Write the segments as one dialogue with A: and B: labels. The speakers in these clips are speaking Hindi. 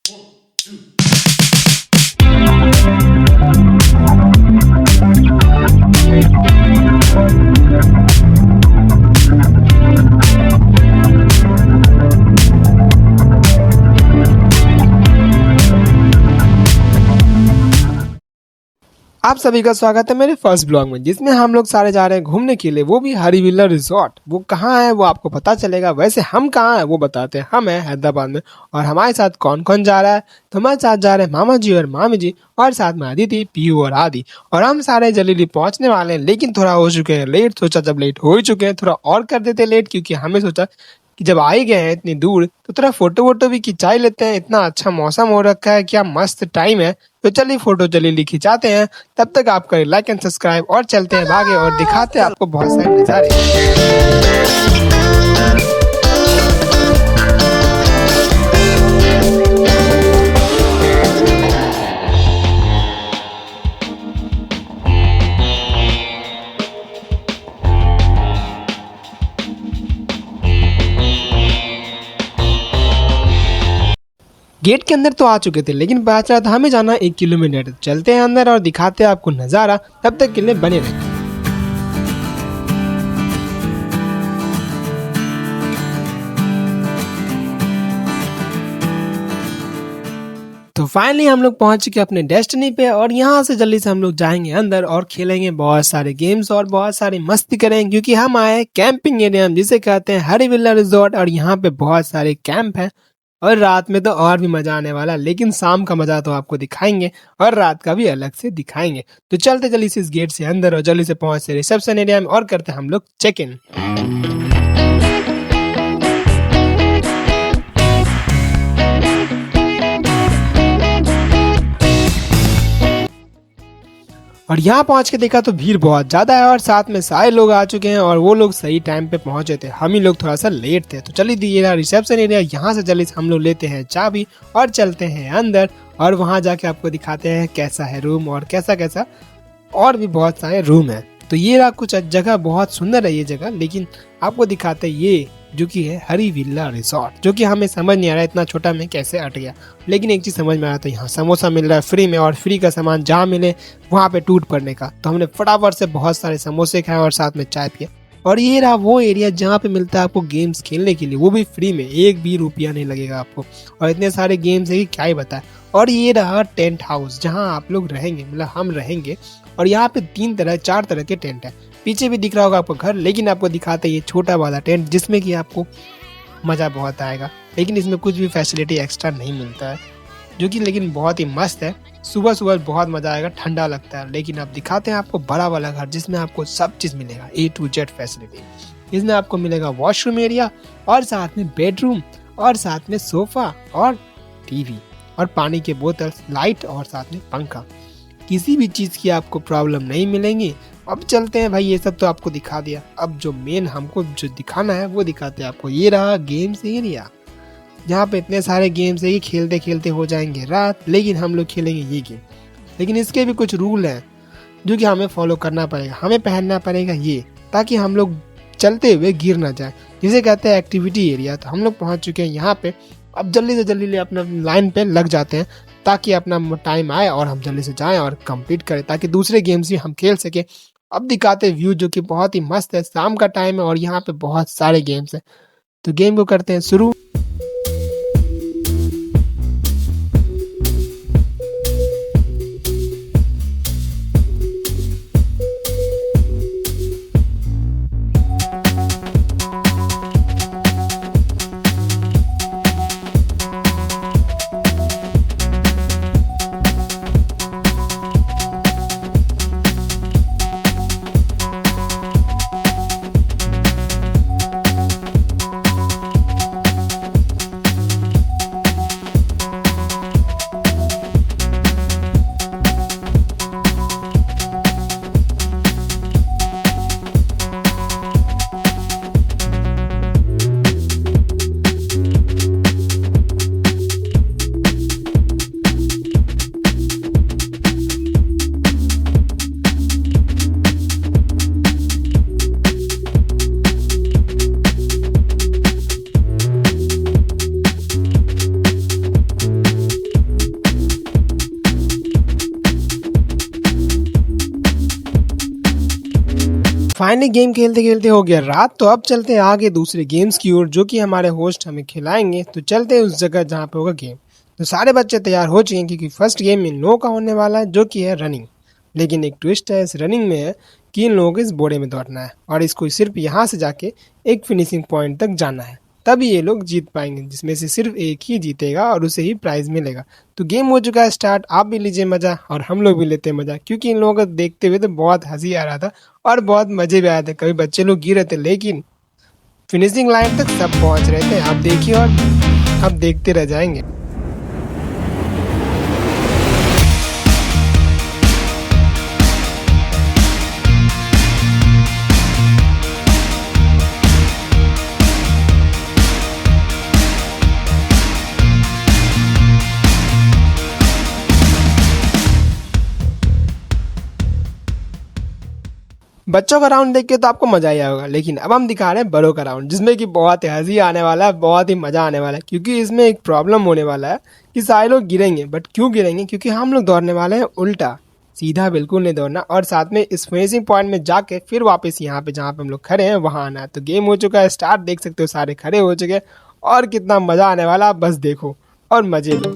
A: आप सभी का स्वागत है मेरे फर्स्ट ब्लॉग में, जिसमें हम लोग सारे जा रहे हैं घूमने के लिए, वो भी हरिविल्ला रिजॉर्ट। वो कहाँ है वो आपको पता चलेगा। वैसे हम कहाँ हैं वो बताते हैं। हम हैं हैदराबाद में, और हमारे साथ कौन कौन जा रहा है। तो हमारे साथ जा रहे हैं मामा जी और मामी जी, और साथ में अदिति, पीयू और आदि। और हम सारे जल्दी पहुंचने वाले हैं, लेकिन थोड़ा हो चुके हैं लेट। सोचा जब लेट हो ही चुके हैं थोड़ा और कर देते लेट, क्योंकि हमें सोचा कि जब आ ही गए हैं इतनी दूर तो थोड़ा फोटो वोटो भी खिंचा ही लेते हैं। इतना अच्छा मौसम हो रखा है, क्या मस्त टाइम है। तो चलिए फोटो जल्दी खिंचाते हैं। तब तक आप करें लाइक एंड सब्सक्राइब, और चलते हैं भागे और दिखाते हैं आपको बहुत सारे नज़ारे। गेट के अंदर तो आ चुके थे, लेकिन बच रहा था हमें जाना 1 किलोमीटर। चलते हैं अंदर और दिखाते हैं आपको नज़ारा। तब तक के लिए बने रहें। तो फाइनली हम लोग पहुंच चुके अपने डेस्टिनी पे, और यहाँ से जल्दी से हम लोग जाएंगे अंदर और खेलेंगे बहुत सारे गेम्स और बहुत सारी मस्ती करेंगे, क्योंकि हम आए कैंपिंग एरिया जिसे कहते हैं हरिविल्ला रिजॉर्ट। और यहाँ पे बहुत सारे कैंप हैं, और रात में तो और भी मजा आने वाला। लेकिन शाम का मजा तो आपको दिखाएंगे, और रात का भी अलग से दिखाएंगे। तो चलते जल्दी से इस गेट से अंदर और जल्दी से पहुंचते रिसेप्शन एरिया में, और करते हम लोग चेक इन। और यहाँ पहुंच के देखा तो भीड़ बहुत ज्यादा है, और साथ में सारे लोग आ चुके हैं, और वो लोग सही टाइम पे पहुंचे थे। हम ही लोग थोड़ा सा लेट थे। तो चलिए दिए रिसेप्शन एरिया, यहाँ से जल्दी से हम लोग लेते हैं चाबी और चलते हैं अंदर, और वहां जाके आपको दिखाते हैं कैसा है रूम, और कैसा कैसा और भी बहुत सारे रूम है। तो ये रहा कुछ जगह, बहुत सुंदर है ये जगह। लेकिन आपको दिखाते हैं ये जो कि है हरिविल्ला रिजॉर्ट, जो कि हमें समझ नहीं आ रहा इतना छोटा में कैसे अट गया। लेकिन एक चीज़ समझ में आया था, यहाँ समोसा मिल रहा है फ्री में, और फ्री का सामान जहाँ मिले वहाँ पे टूट पड़ने का। तो हमने फटाफट से बहुत सारे समोसे खाए और साथ में चाय पिया। और ये रहा वो एरिया जहाँ पे मिलता है आपको गेम्स खेलने के लिए, वो भी फ्री में, 1 भी रुपया नहीं लगेगा आपको। और इतने सारे गेम्स है कि क्या ही बताए। और ये रहा टेंट हाउस, जहाँ आप लोग रहेंगे, मतलब हम रहेंगे। और यहाँ पे 4 तरह के टेंट है। पीछे भी दिख रहा होगा आपको घर, लेकिन आपको दिखाते हैं ये छोटा वाला टेंट, जिसमें कि आपको मज़ा बहुत आएगा। लेकिन इसमें कुछ भी फैसिलिटी एक्स्ट्रा नहीं मिलता है, जो कि लेकिन बहुत ही मस्त है। सुबह सुबह बहुत मज़ा आएगा, ठंडा लगता है। लेकिन अब दिखाते हैं आपको बड़ा वाला घर, जिसमें आपको सब चीज़ मिलेगा, A to Z फैसिलिटी। इसमें आपको मिलेगा वॉशरूम एरिया, और साथ में बेडरूम, और साथ में सोफा, और टीवी, और पानी के बोतल, लाइट, और साथ में पंखा। किसी भी चीज़ की आपको प्रॉब्लम नहीं मिलेंगी। अब चलते हैं भाई, ये सब तो आपको दिखा दिया। अब जो मेन हमको जो दिखाना है वो दिखाते हैं आपको। ये रहा गेम्स एरिया, जहाँ पे इतने सारे गेम्स है कि खेलते खेलते हो जाएंगे रात। लेकिन हम लोग खेलेंगे ये गेम, लेकिन इसके भी कुछ रूल हैं जो कि हमें फॉलो करना पड़ेगा। हमें पहनना पड़ेगा ये, ताकि हम लोग चलते हुए गिर ना जाए, जिसे कहते हैं एक्टिविटी एरिया। तो हम लोग पहुँच चुके हैं यहाँ पे। अब जल्दी से जल्दी अपना लाइन पे लग जाते हैं, ताकि अपना टाइम आए और हम जल्दी से जाएं और कंप्लीट करें, ताकि दूसरे गेम्स भी हम खेल सके। अब दिखाते व्यू, जो कि बहुत ही मस्त है। शाम का टाइम है और यहाँ पे बहुत सारे गेम्स हैं। तो गेम को करते हैं शुरू। फाइनली गेम खेलते खेलते हो गया रात। तो अब चलते हैं आगे दूसरे गेम्स की ओर जो कि हमारे होस्ट हमें खिलाएंगे। तो चलते हैं उस जगह जहाँ पे होगा गेम। तो सारे बच्चे तैयार हो चुके हैं क्योंकि फर्स्ट गेम में नो का होने वाला है जो कि है रनिंग। लेकिन एक ट्विस्ट है इस रनिंग में है कि इन लोगों को इस बोरे में दौड़ना है और इसको सिर्फ यहाँ से जाके एक फिनिशिंग पॉइंट तक जाना है, तभी ये लोग जीत पाएंगे, जिसमें से सिर्फ एक ही जीतेगा और उसे ही प्राइज मिलेगा। तो गेम हो चुका है स्टार्ट। आप भी लीजिए मजा और हम लोग भी लेते हैं मजा, क्योंकि इन लोगों को देखते हुए तो बहुत हंसी आ रहा था और बहुत मजे भी आए थे। कभी बच्चे लोग गिर रहे थे लेकिन फिनिशिंग लाइन तक सब पहुंच रहे थे। आप देखिए और आप देखते रह जाएंगे। बच्चों का राउंड देख के तो आपको मजा ही आएगा, लेकिन अब हम दिखा रहे हैं बड़ों का राउंड, जिसमें कि बहुत ही हंसी आने वाला है, बहुत ही मजा आने वाला है। क्योंकि इसमें एक प्रॉब्लम होने वाला है कि सारे लोग गिरेंगे, बट क्यों गिरेंगे? क्योंकि हम लोग दौड़ने वाले हैं उल्टा, सीधा बिल्कुल नहीं दौड़ना, और साथ में इस फिनिशिंग पॉइंट में जाके फिर वापस यहाँ पे जहाँ पे हम लोग खड़े हैं वहाँ आना है। तो गेम हो चुका है स्टार्ट, देख सकते हो सारे खड़े हो चुके हैं और कितना मजा आने वाला, आप बस देखो और मजे लो।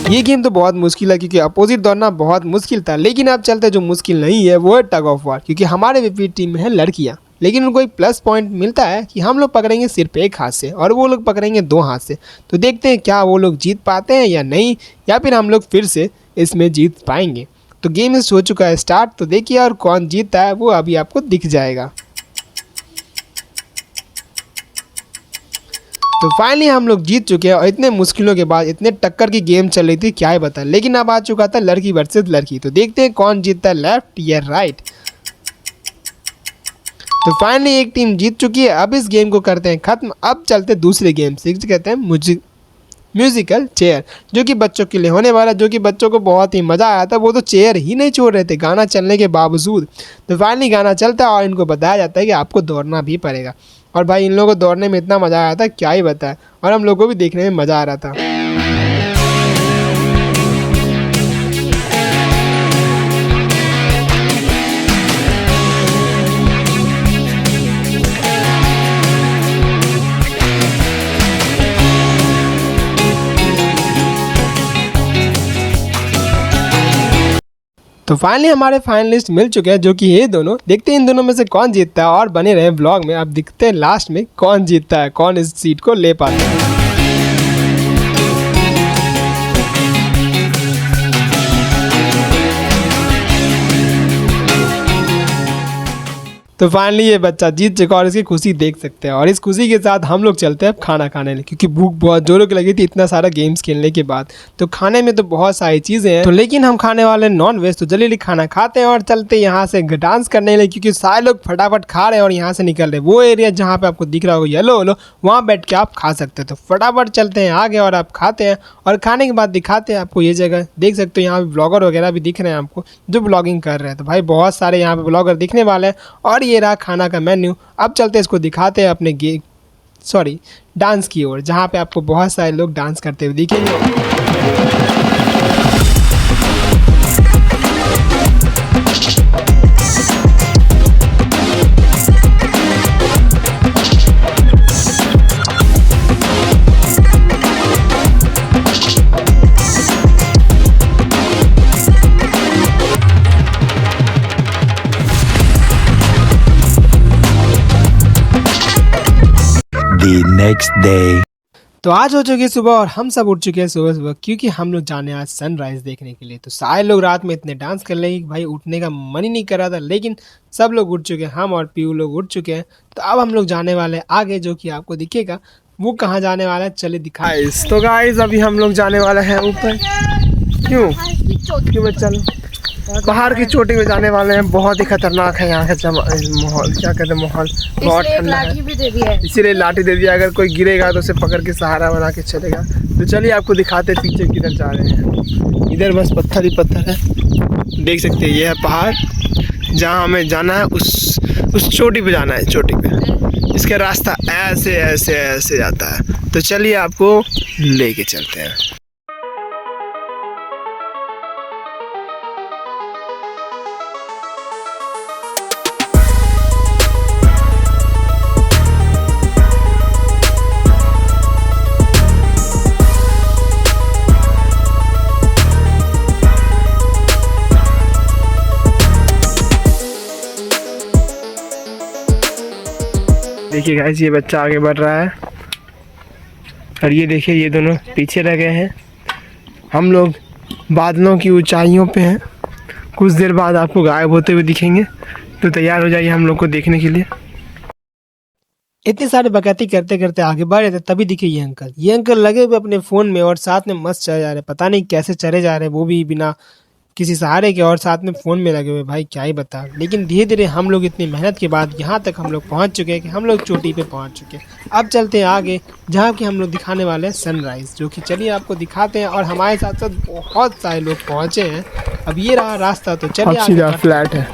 A: ये गेम तो बहुत मुश्किल है क्योंकि अपोजिट दौड़ना बहुत मुश्किल था, लेकिन अब चलते जो मुश्किल नहीं है वो है टग ऑफ वार। क्योंकि हमारे विपरीत टीम में है लड़कियां, लेकिन उनको एक प्लस पॉइंट मिलता है कि हम लोग पकड़ेंगे सिर्फ एक हाथ से और वो लोग पकड़ेंगे दो हाथ से। तो देखते हैं क्या वो लोग जीत पाते हैं या नहीं, या फिर हम लोग फिर से इसमें जीत पाएंगे। तो गेम हो चुका है स्टार्ट। तो देखिए और कौन जीतता है वो अभी आपको दिख जाएगा। तो फाइनली हम लोग जीत चुके हैं और इतने मुश्किलों के बाद, इतने टक्कर की गेम चल रही थी क्या ही बता, लेकिन अब आ चुका था लड़की वर्सेस लड़की। तो देखते हैं कौन जीतता है, लेफ्ट या राइट। तो फाइनली एक टीम जीत चुकी है। अब इस गेम को करते हैं खत्म। अब चलते दूसरे गेम से, कहते हैं म्यूजिकल चेयर, जो कि बच्चों के लिए होने वाला, जो कि बच्चों को बहुत ही मज़ा आया था। वो तो चेयर ही नहीं छोड़ रहे थे गाना चलने के बावजूद। तो फाइनली गाना चलता है और इनको बताया जाता है कि आपको दौड़ना भी पड़ेगा। और भाई इन लोगों को दौड़ने में इतना मज़ा आया था क्या ही बताए, और हम लोगों को भी देखने में मज़ा आ रहा था। तो फाइनली हमारे फाइनलिस्ट मिल चुके हैं, जो कि ये दोनों। देखते हैं इन दोनों में से कौन जीतता है और बने रहे ब्लॉग में। अब दिखते हैं लास्ट में कौन जीतता है, कौन इस सीट को ले पाता है। तो फाइनली ये बच्चा जीत चुका और इसकी खुशी देख सकते हैं। और इस खुशी के साथ हम लोग चलते हैं खाना खाने, क्योंकि भूख बहुत जोरों की लगी थी इतना सारा गेम्स खेलने के बाद। तो खाने में तो बहुत सारी चीज़ें हैं, तो लेकिन हम खाने वाले नॉन वेज। तो जल्दी खाना खाते हैं और चलते यहाँ से डांस करने के लिए, क्योंकि सारे लोग फटाफट खा रहे हैं और यहाँ से निकल रहे। वो एरिया जहाँ पे आपको दिख रहा होगा येलो येलो, वहाँ बैठ के आप खा सकते हैं। तो फटाफट चलते हैं आगे और आप खाते हैं, और खाने के बाद दिखाते हैं आपको ये जगह। देख सकते हो यहाँ पे ब्लॉगर वगैरह भी दिख रहे हैं आपको जो ब्लॉगिंग कर रहे हैं। तो भाई बहुत सारे यहाँ पे ब्लॉगर दिखने वाले हैं। और ये रहा खाना का मेन्यू। अब चलते इसको दिखाते हैं अपने डांस की ओर, जहाँ पे आपको बहुत सारे लोग डांस करते हुए दिखेंगे।
B: The next day.
A: तो आज हो चुकी सुबह और हम सब उठ चुके हैं सुबह सुबह, क्योंकि हम लोग जाने आज सनराइज देखने के लिए। तो सारे लोग रात में इतने डांस कर रहे हैं भाई उठने का मन ही नहीं कर रहा था, लेकिन सब लोग उठ चुके हैं, हम और पीयू लोग उठ चुके हैं। तो अब हम लोग जाने वाले हैं आगे, जो कि आपको दिखेगा वो कहाँ जाने वाला है, चले दिखाए। तो गाइस अभी हम लोग जाने वाले हैं ऊपर। क्यों बच्चा लोग पहाड़ की चोटी पे जाने वाले हैं। बहुत ही खतरनाक है यहाँ का माहौल, क्या कहते हैं, माहौल बहुत ठंडा है, इसीलिए लाठी दे दिया। अगर कोई गिरेगा तो उसे पकड़ के सहारा बना के चलेगा। तो चलिए आपको दिखाते पीछे किधर जा रहे हैं। इधर बस पत्थर ही पत्थर है, देख सकते हैं। ये है पहाड़ जहाँ हमें जाना है, उस चोटी पे जाना है, चोटी पे। इसका रास्ता ऐसे ऐसे ऐसे जाता है। तो चलिए आपको लेके चलते हैं। देखिए गाइस, ये बच्चा आगे बढ़ रहा है और ये देखिए ये दोनों पीछे रह गए हैं। हम लोग बादलों की ऊंचाइयों पे हैं। कुछ देर बाद आपको गायब होते हुए दिखेंगे, तो तैयार हो जाइए हम लोग को देखने के लिए। इतने सारे बकैती करते करते आगे बढ़ रहे थे, तभी दिखे ये अंकल। ये अंकल लगे हुए अपने फ़ोन में और साथ में मस्त चले जा रहे। पता नहीं कैसे चले जा रहे, वो भी बिना किसी सहारे के, और साथ में फ़ोन में लगे हुए। भाई क्या ही बता। लेकिन धीरे धीरे हम लोग इतनी मेहनत के बाद यहाँ तक हम लोग पहुँच चुके हैं कि हम लोग चोटी पे पहुँच चुके हैं। अब चलते हैं आगे, जहाँ कि हम लोग दिखाने वाले हैं सनराइज़, जो कि चलिए आपको दिखाते हैं। और हमारे साथ साथ बहुत सारे लोग पहुँचे हैं। अब ये रहा रास्ता, तो चलिए
B: सीधा फ्लैट है।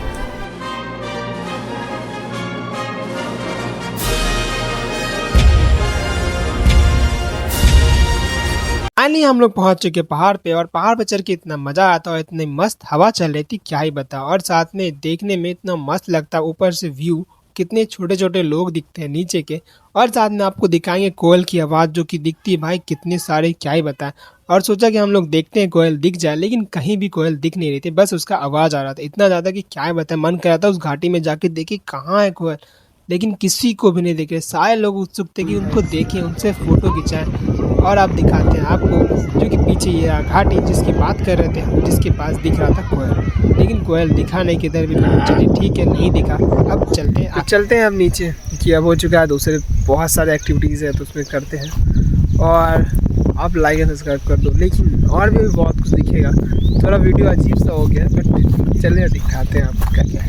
A: फाइनली हम लोग पहुंच चुके पहाड़ पे, और पहाड़ पे चढ़ के इतना मजा आता है, इतनी मस्त हवा चल रही थी, क्या ही बता। और साथ में देखने में इतना मस्त लगता है, ऊपर से व्यू, कितने छोटे छोटे लोग दिखते हैं नीचे के। और साथ में आपको दिखाएंगे कोयल की आवाज़ जो कि दिखती है, भाई कितने सारे, क्या ही बताएं। और सोचा कि हम लोग देखते हैं कोयल दिख जाए, लेकिन कहीं भी कोयल दिख नहीं रही थी, बस उसका आवाज़ आ रहा था। इतना ज़्यादा कि क्या ही बताएं, मन कर रहा था उस घाटी में जाके देखे कहाँ है कोयल, लेकिन किसी को भी नहीं देख रहे। सारे लोग उत्सुक थे कि उनको देखें, उनसे फ़ोटो खिंचाएं। और आप दिखाते हैं आपको, जो कि पीछे ये घाटी जिसकी बात कर रहे थे हम, जिसके पास दिख रहा था कोयल, लेकिन कोयल दिखा नहीं किधर भी। चलिए ठीक है, नहीं दिखा, अब चलते हैं। चलते हैं अब नीचे, कि अब हो चुका है दूसरे बहुत सारे एक्टिविटीज़ है, तो उसमें करते हैं। और आप लाइक एंड सब्सक्राइब कर दो। लेकिन और भी बहुत कुछ दिखेगा, थोड़ा वीडियो अजीब सा हो गया, बट चलिए दिखाते हैं आपको क्या क्या है।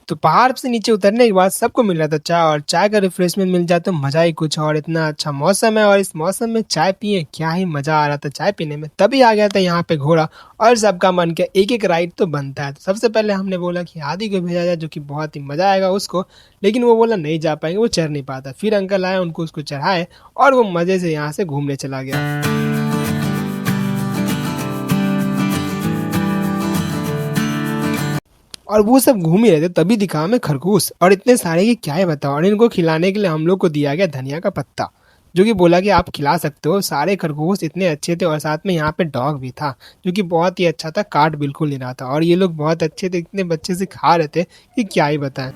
A: तो पहाड़ से नीचे उतरने के बाद सबको मिल रहा था चाय, और चाय का रिफ्रेशमेंट मिल जाए तो मज़ा ही कुछ और। इतना अच्छा मौसम है, और इस मौसम में चाय पिए, क्या ही मज़ा आ रहा था चाय पीने में। तभी आ गया था यहाँ पे घोड़ा, और सबका मन किया एक एक राइड तो बनता है। तो सबसे पहले हमने बोला कि आदि को भेजा जाए, जो कि बहुत ही मज़ा आएगा उसको, लेकिन वो बोला नहीं जा पाएंगे, वो चढ़ नहीं पाता। फिर अंकल आए, उनको उसको चढ़ाए, और वो मज़े से यहाँ से घूमने चला गया। और वो सब घूम ही रहे थे, तभी दिखा हमें खरगोश, और इतने सारे कि क्या है बताओ। और इनको खिलाने के लिए हम लोग को दिया गया धनिया का पत्ता, जो कि बोला कि आप खिला सकते हो। सारे खरगोश इतने अच्छे थे, और साथ में यहाँ पे डॉग भी था, जो कि बहुत ही अच्छा था, काट बिल्कुल नहीं रहा था। और ये लोग बहुत अच्छे थे, इतने बच्चे से खा रहे थे कि क्या ही बताएं।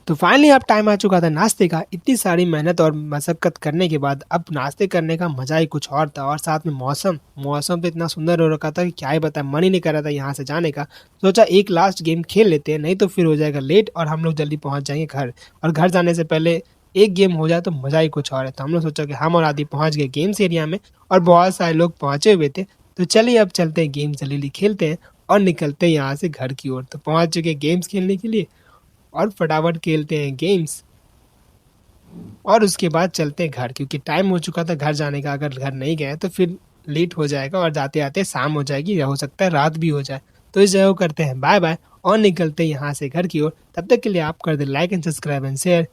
A: तो फाइनली अब टाइम आ चुका था नाश्ते का। इतनी सारी मेहनत और मशक्कत करने के बाद अब नाश्ते करने का मज़ा ही कुछ और था। और साथ में मौसम तो इतना सुंदर हो रखा था कि क्या ही बताएं, मन ही नहीं कर रहा था यहाँ से जाने का। सोचा एक लास्ट गेम खेल लेते हैं, नहीं तो फिर हो जाएगा लेट और हम लोग जल्दी पहुँच जाएंगे घर। और घर जाने से पहले एक गेम हो जाए तो मज़ा ही कुछ और है। तो हम लोग सोचा कि हम और आदि पहुँच गए गेम्स एरिया में, और बहुत सारे लोग पहुँचे हुए थे। तो चलिए अब चलते हैं, गेम जल्दी खेलते हैं और निकलते हैं यहाँ से घर की ओर। तो पहुँच चुके गेम्स खेलने के लिए, और फटाफट खेलते हैं गेम्स, और उसके बाद चलते हैं घर, क्योंकि टाइम हो चुका था घर जाने का। अगर घर नहीं गए तो फिर लेट हो जाएगा, और जाते आते शाम हो जाएगी, या हो सकता है रात भी हो जाए। तो इस जगह करते हैं बाय बाय, और निकलते हैं यहाँ से घर की ओर। तब तक के लिए आप कर they like and subscribe and share.